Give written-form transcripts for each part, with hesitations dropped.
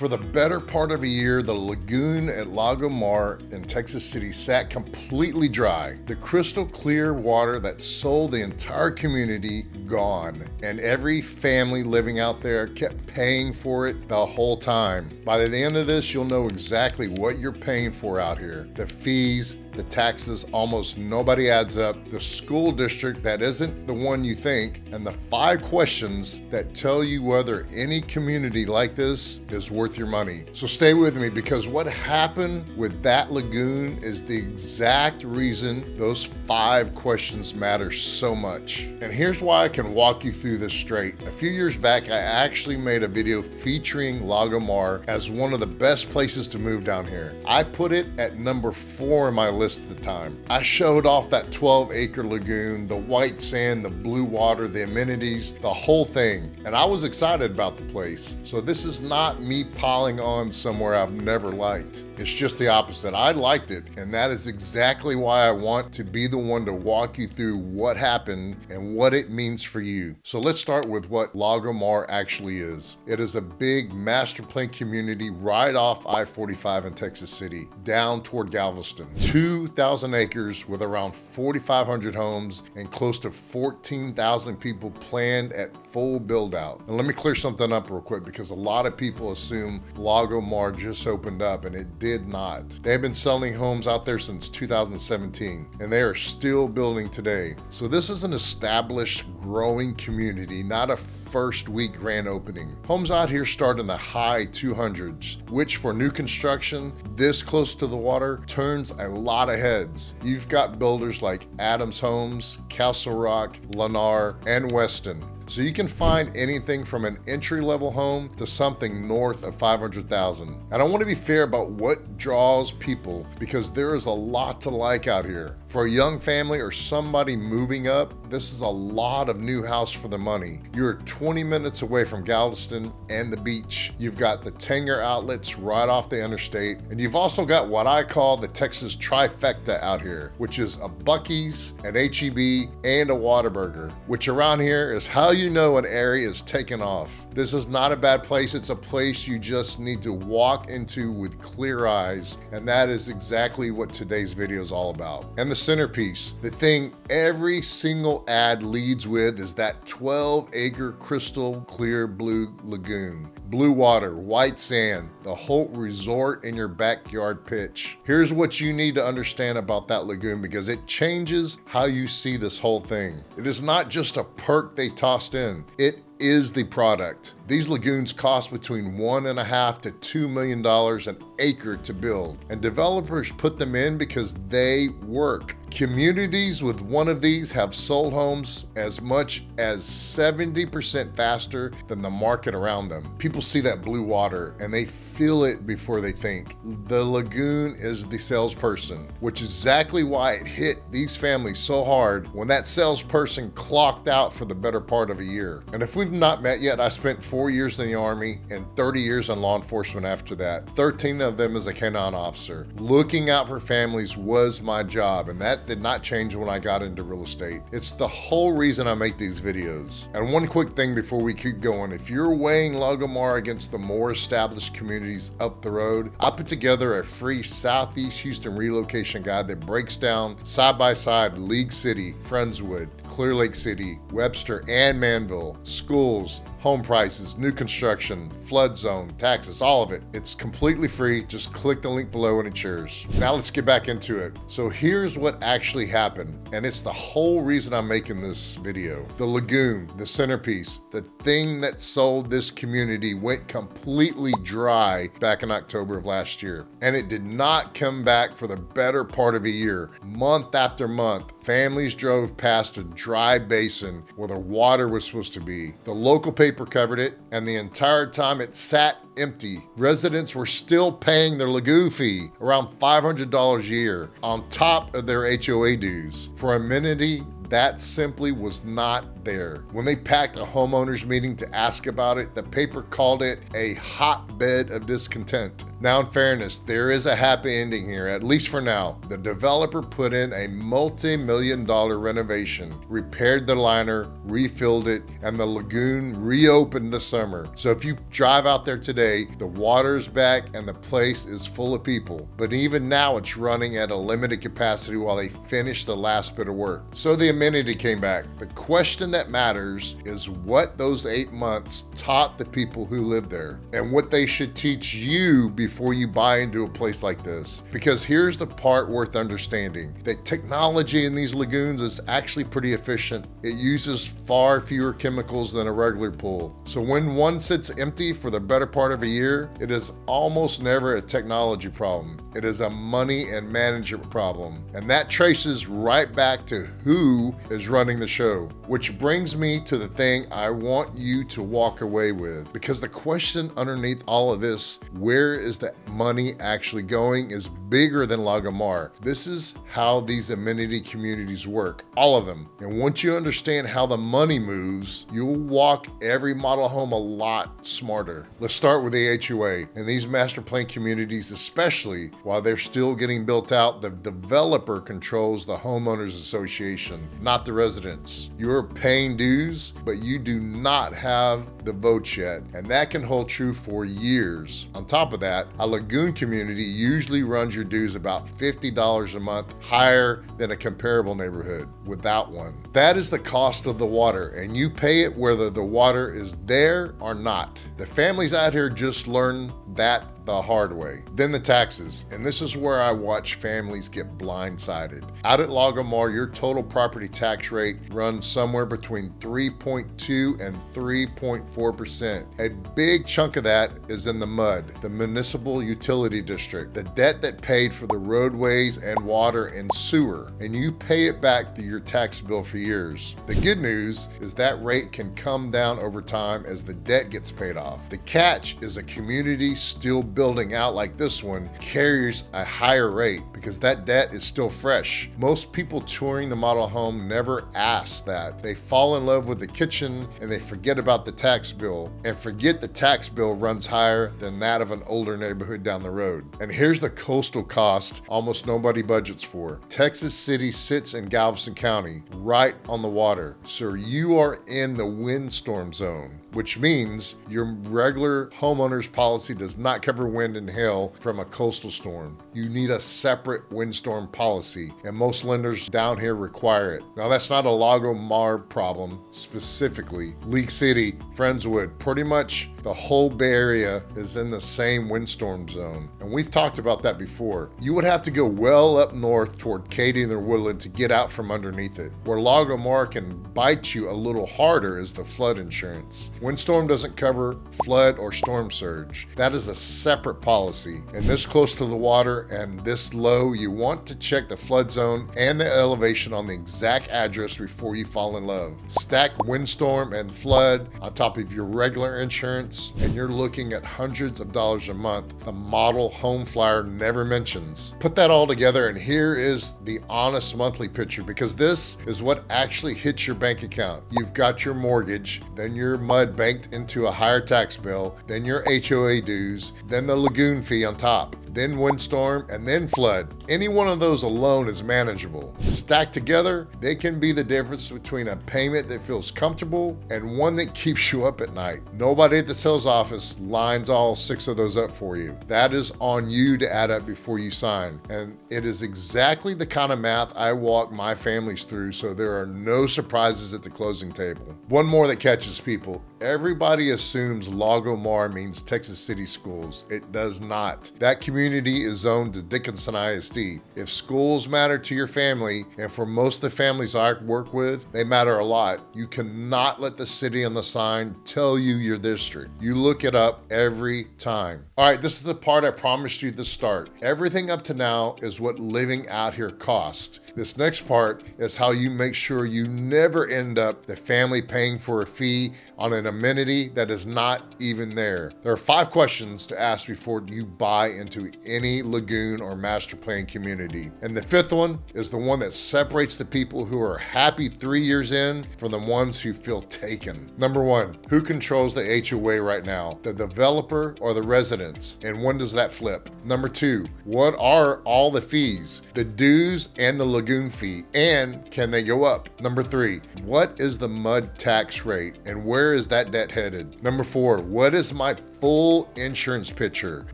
For the better part of a year, the lagoon at Lago Mar in Texas City sat completely dry. The crystal clear water that sold the entire community gone, and every family living out there kept paying for it the whole time. By the end of this, you'll know exactly what you're paying for out here. The fees, the taxes, almost nobody adds up, the school district that isn't the one you think, and the 5 questions that tell you whether any community like this is worth your money. So stay with me, because what happened with that lagoon is the exact reason those 5 questions matter so much. And here's why I can walk you through this straight. A few years back, I actually made a video featuring Lago Mar as one of the best places to move down here. I put it at number 4 in my list at the time. I showed off that 12-acre lagoon, the white sand, the blue water, the amenities, the whole thing. And I was excited about the place. So this is not me piling on somewhere I've never liked. It's just the opposite. I liked it, and that is exactly why I want to be the one to walk you through what happened and what it means for you. So let's start with what Lago Mar actually is. It is a big master plan community right off I-45 in Texas City, down toward Galveston. 2,000 acres with around 4,500 homes and close to 14,000 people planned at full build out. And let me clear something up real quick, because a lot of people assume Lago Mar just opened up, and it did not. They have been selling homes out there since 2017, and they are still building today. So this is an established, growing community, not a first week grand opening. Homes out here start in the high 200s, which for new construction this close to the water turns a lot of heads. You've got builders like Adams Homes, Castle Rock, Lennar, and Weston. So you can find anything from an entry-level home to something north of $500,000. And I want to be fair about what draws people, because there is a lot to like out here. For a young family or somebody moving up, this is a lot of new house for the money. You're 20 minutes away from Galveston and the beach. You've got the Tanger outlets right off the interstate. And you've also got what I call the Texas trifecta out here, which is a Buc-ee's, an H-E-B, and a Whataburger, which around here is how you know an area is taking off. This is not a bad place. It's a place you just need to walk into with clear eyes. And that is exactly what today's video is all about. And the centerpiece, the thing every single ad leads with, is that 12-acre crystal clear blue lagoon. Blue water, white sand, the whole resort in your backyard pitch. Here's what you need to understand about that lagoon, because it changes how you see this whole thing. It is not just a perk they tossed in. It is the product. These lagoons cost between $1.5 to $2 million an acre to build, and developers put them in because they work. Communities with one of these have sold homes as much as 70% faster than the market around them. People see that blue water and they feel it before they think. The lagoon is the salesperson, which is exactly why it hit these families so hard when that salesperson clocked out for the better part of a year. And if we've not met yet, I spent 4 years in the Army and 30 years in law enforcement after that, 13 of them as a K-9 officer. Looking out for families was my job, and that did not change when I got into real estate. It's the whole reason I make these videos. And one quick thing before we keep going, if you're weighing Lago Mar against the more established communities up the road, I put together a free Southeast Houston relocation guide that breaks down side by side League City, Friendswood, Clear Lake City, Webster, and Manville, schools, home prices, new construction, flood zone, taxes, all of it. It's completely free. Just click the link below and it's yours. Now let's get back into it. So here's what actually happened, and it's the whole reason I'm making this video. The lagoon, the centerpiece, the thing that sold this community went completely dry back in October of last year. And it did not come back for the better part of a year. Month after month, families drove past a dry basin where the water was supposed to be. The local paper covered it, and the entire time it sat empty. Residents were still paying their lagoon fee, around $500 a year, on top of their HOA dues. For amenity, that simply was not there. When they packed a homeowners meeting to ask about it, the paper called it a hotbed of discontent. Now, in fairness, there is a happy ending here, at least for now. The developer put in a multi-million-dollar renovation, repaired the liner, refilled it, and the lagoon reopened this summer. So if you drive out there today, the water's back and the place is full of people. But even now, it's running at a limited capacity while they finish the last bit of work. So the amenity came back. The question that matters is what those 8 months taught the people who live there and what they should teach you before you buy into a place like this. Because here's the part worth understanding. The technology in these lagoons is actually pretty efficient. It uses far fewer chemicals than a regular pool. So when one sits empty for the better part of a year, it is almost never a technology problem. It is a money and management problem. And that traces right back to who is running the show. Which brings me to the thing I want you to walk away with. Because the question underneath all of this, where is the money actually going, is bigger than Lago Mar. This is how these amenity communities work, all of them. And once you understand how the money moves, you'll walk every model home a lot smarter. Let's start with the HOA. In these master plan communities, especially while they're still getting built out, the developer controls the homeowners association, not the residents. You're paying dues, but you do not have the votes yet, and that can hold true for years. On top of that, a lagoon community usually runs your dues about $50 a month higher than a comparable neighborhood without one. That is the cost of the water, and you pay it whether the water is there or not. The families out here just learn that the hard way. Then the taxes, and this is where I watch families get blindsided. Out at Lago Mar, your total property tax rate runs somewhere between 3.2 and 3.4%. A big chunk of that is in the MUD, the municipal utility district, the debt that paid for the roadways and water and sewer, and you pay it back through your tax bill for years. The good news is that rate can come down over time as the debt gets paid off. The catch is a community still building out like this one carries a higher rate because that debt is still fresh. Most people touring the model home never ask that. They fall in love with the kitchen and they forget about the tax bill and forget the tax bill runs higher than that of an older neighborhood down the road. And here's the coastal cost almost nobody budgets for. Texas City sits in Galveston County, right on the water. So you are in the windstorm zone, which means your regular homeowner's policy does not cover wind and hail from a coastal storm. You need a separate windstorm policy, and most lenders down here require it. Now, that's not a Lago Mar problem specifically. League City, Friendswood, pretty much the whole Bay Area is in the same windstorm zone. And we've talked about that before. You would have to go well up north toward Katy and the Woodland to get out from underneath it. Where Lago Mar can bite you a little harder is the flood insurance. Windstorm doesn't cover flood or storm surge. That is a separate policy. And this close to the water and this low, you want to check the flood zone and the elevation on the exact address before you fall in love. Stack windstorm and flood on top of your regular insurance, and you're looking at hundreds of dollars a month the model home flyer never mentions. Put that all together, and here is the honest monthly picture, because this is what actually hits your bank account. You've got your mortgage, then your MUD banked into a higher tax bill, then your HOA dues, then the lagoon fee on top, then windstorm, and then flood. Any one of those alone is manageable. Stacked together, they can be the difference between a payment that feels comfortable and one that keeps you up at night. Nobody at the sales office lines all 6 of those up for you. That is on you to add up before you sign. And it is exactly the kind of math I walk my families through, so there are no surprises at the closing table. One more that catches people. Everybody assumes Lago Mar means Texas City schools. It does not. That community is zoned to Dickinson ISD. If schools matter to your family, and for most of the families I work with, they matter a lot, you cannot let the city on the sign tell you your district. You look it up every time. All right, this is the part I promised you at the start. Everything up to now is what living out here costs. This next part is how you make sure you never end up the family paying for a fee on an amenity that is not even there. There are 5 questions to ask before you buy into to any lagoon or master plan community. And the fifth one is the one that separates the people who are happy 3 years in from the ones who feel taken. Number one, who controls the HOA right now? The developer or the residents? And when does that flip? Number two, what are all the fees? The dues and the lagoon fee, and can they go up? Number three, what is the mud tax rate and where is that debt headed? Number four, what is my full insurance picture,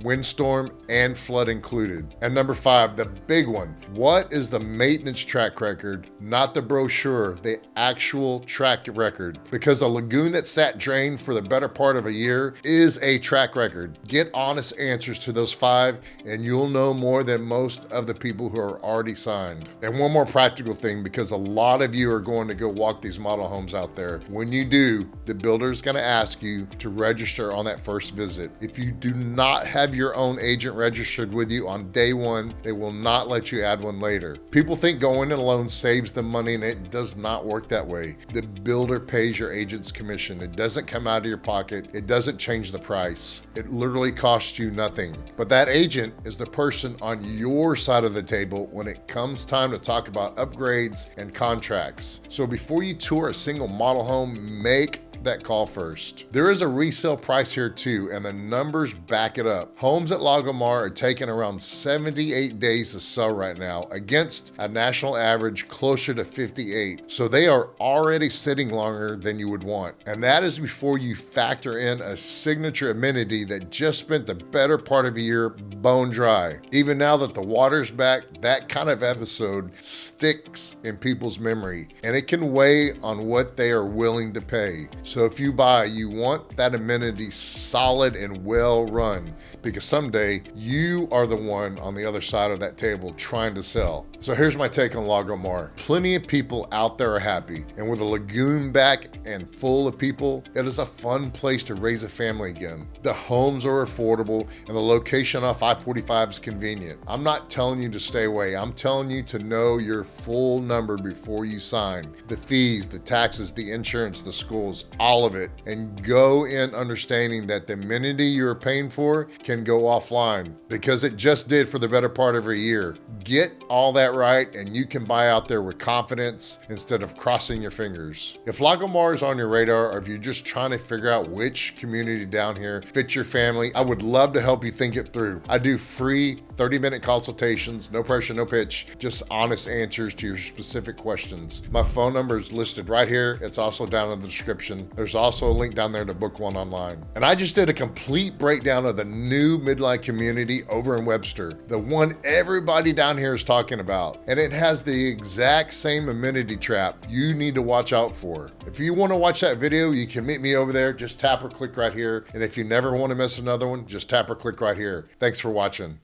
windstorm and flood included? And number five, the big one, what is the maintenance track record? Not the brochure, the actual track record. Because a lagoon that sat drained for the better part of a year is a track record. Get honest answers to those five and you'll know more than most of the people who are already signed. And one more practical thing, because a lot of you are going to go walk these model homes out there. When you do, the builder is going to ask you to register on that first visit. If you do not have your own agent registered with you on day one, they will not let you add one later. People think going it alone saves them money, and it does not work that way. The builder pays your agent's commission. It doesn't come out of your pocket. It doesn't change the price. It literally costs you nothing. But that agent is the person on your side of the table when it comes time to talk about upgrades and contracts. So before you tour a single model home, make that call first. There is a resale price here too, and the numbers back it up. Homes at Lago Mar are taking around 78 days to sell right now, against a national average closer to 58. So they are already sitting longer than you would want. And that is before you factor in a signature amenity that just spent the better part of a year bone dry. Even now that the water's back, that kind of episode sticks in people's memory, and it can weigh on what they are willing to pay. So if you buy, you want that amenity solid and well run, because someday you are the one on the other side of that table trying to sell. So here's my take on Lago Mar. Plenty of people out there are happy, and with a lagoon back and full of people, it is a fun place to raise a family again. The homes are affordable and the location off I-45 is convenient. I'm not telling you to stay away. I'm telling you to know your full number before you sign. The fees, the taxes, the insurance, the schools, all of it, and go in understanding that the amenity you're paying for can go offline, because it just did for the better part of a year. Get all that right and you can buy out there with confidence instead of crossing your fingers. If Lago Mar is on your radar, or if you're just trying to figure out which community down here fits your family, I would love to help you think it through. I do free 30-minute consultations, no pressure, no pitch, just honest answers to your specific questions. My phone number is listed right here. It's also down in the description. There's also a link down there to book one online. And I just did a complete breakdown of the new midline community over in Webster, the one everybody down here is talking about. And it has the exact same amenity trap you need to watch out for. If you want to watch that video, you can meet me over there. Just tap or click right here. And if you never want to miss another one, just tap or click right here. Thanks for watching.